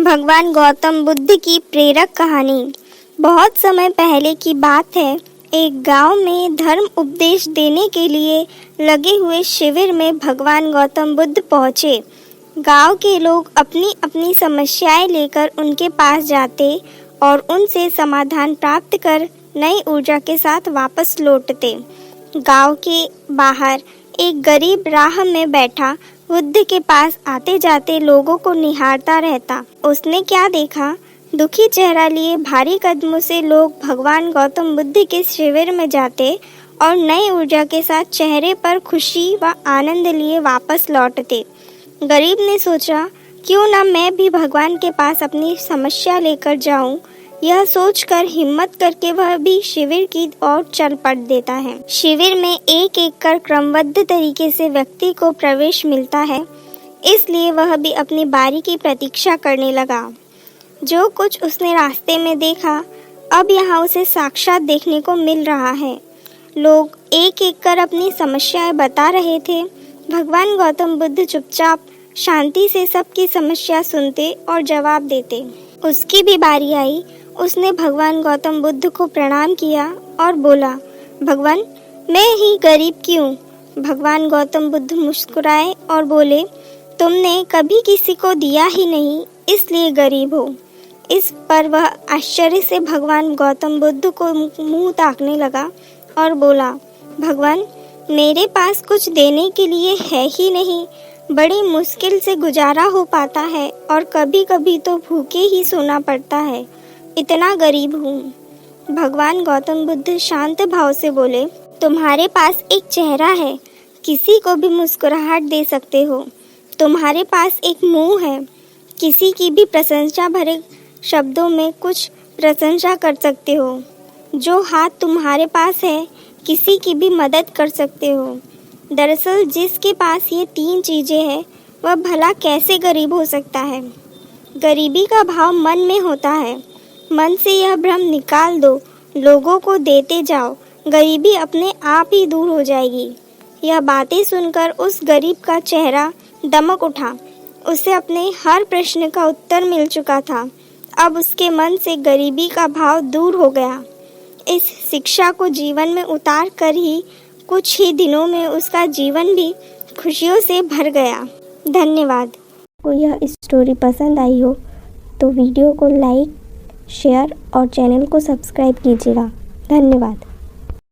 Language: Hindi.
भगवान गौतम बुद्ध की प्रेरक कहानी। बहुत समय पहले की बात है। एक गांव में धर्म उपदेश देने के लिए लगे हुए शिविर में भगवान गौतम बुद्ध पहुंचे। गांव के लोग अपनी अपनी समस्याएं लेकर उनके पास जाते और उनसे समाधान प्राप्त कर नई ऊर्जा के साथ वापस लौटते। गांव के बाहर एक गरीब राह में बैठा बुद्ध के पास आते जाते लोगों को निहारता रहता। उसने क्या देखा? दुखी चेहरा लिए भारी कदमों से लोग भगवान गौतम बुद्ध के शिविर में जाते और नई ऊर्जा के साथ चेहरे पर खुशी व आनंद लिए वापस लौटते। गरीब ने सोचा, क्यों न मैं भी भगवान के पास अपनी समस्या लेकर जाऊं। यह सोचकर हिम्मत करके वह भी शिविर की ओर चल पड़ देता है। शिविर में एक एक कर क्रमबद्ध तरीके से व्यक्ति को प्रवेश मिलता है, इसलिए वह भी अपनी बारी की प्रतीक्षा करने लगा। जो कुछ उसने रास्ते में देखा, अब यहाँ उसे साक्षात देखने को मिल रहा है। लोग एक एक कर अपनी समस्याएं बता रहे थे। भगवान गौतम बुद्ध चुपचाप शांति से सबकी समस्या सुनते और जवाब देते। उसकी भी बारी आई। उसने भगवान गौतम बुद्ध को प्रणाम किया और बोला, भगवान, मैं ही गरीब क्यों? भगवान गौतम बुद्ध मुस्कुराए और बोले, तुमने कभी किसी को दिया ही नहीं, इसलिए गरीब हो। इस पर वह आश्चर्य से भगवान गौतम बुद्ध को मुंह ताकने लगा और बोला, भगवान, मेरे पास कुछ देने के लिए है ही नहीं। बड़ी मुश्किल से गुजारा हो पाता है और कभी कभी तो भूखे ही सोना पड़ता है। इतना गरीब हूँ। भगवान गौतम बुद्ध शांत भाव से बोले, तुम्हारे पास एक चेहरा है, किसी को भी मुस्कुराहट दे सकते हो। तुम्हारे पास एक मुंह है, किसी की भी प्रशंसा भरे शब्दों में कुछ प्रशंसा कर सकते हो। जो हाथ तुम्हारे पास है, किसी की भी मदद कर सकते हो। दरअसल जिसके पास ये तीन चीजें हैं, वह भला कैसे गरीब हो सकता है? गरीबी का भाव मन में होता है। मन से यह भ्रम निकाल दो, लोगों को देते जाओ, गरीबी अपने आप ही दूर हो जाएगी। यह बातें सुनकर उस गरीब का चेहरा दमक उठा। उसे अपने हर प्रश्न का उत्तर मिल चुका था। अब उसके मन से गरीबी का भाव दूर हो गया। इस शिक्षा को जीवन में उतार कर ही कुछ ही दिनों में उसका जीवन भी खुशियों से भर गया। धन्यवाद। आपको यह स्टोरी पसंद आई हो तो वीडियो को लाइक, शेयर और चैनल को सब्सक्राइब कीजिएगा। धन्यवाद।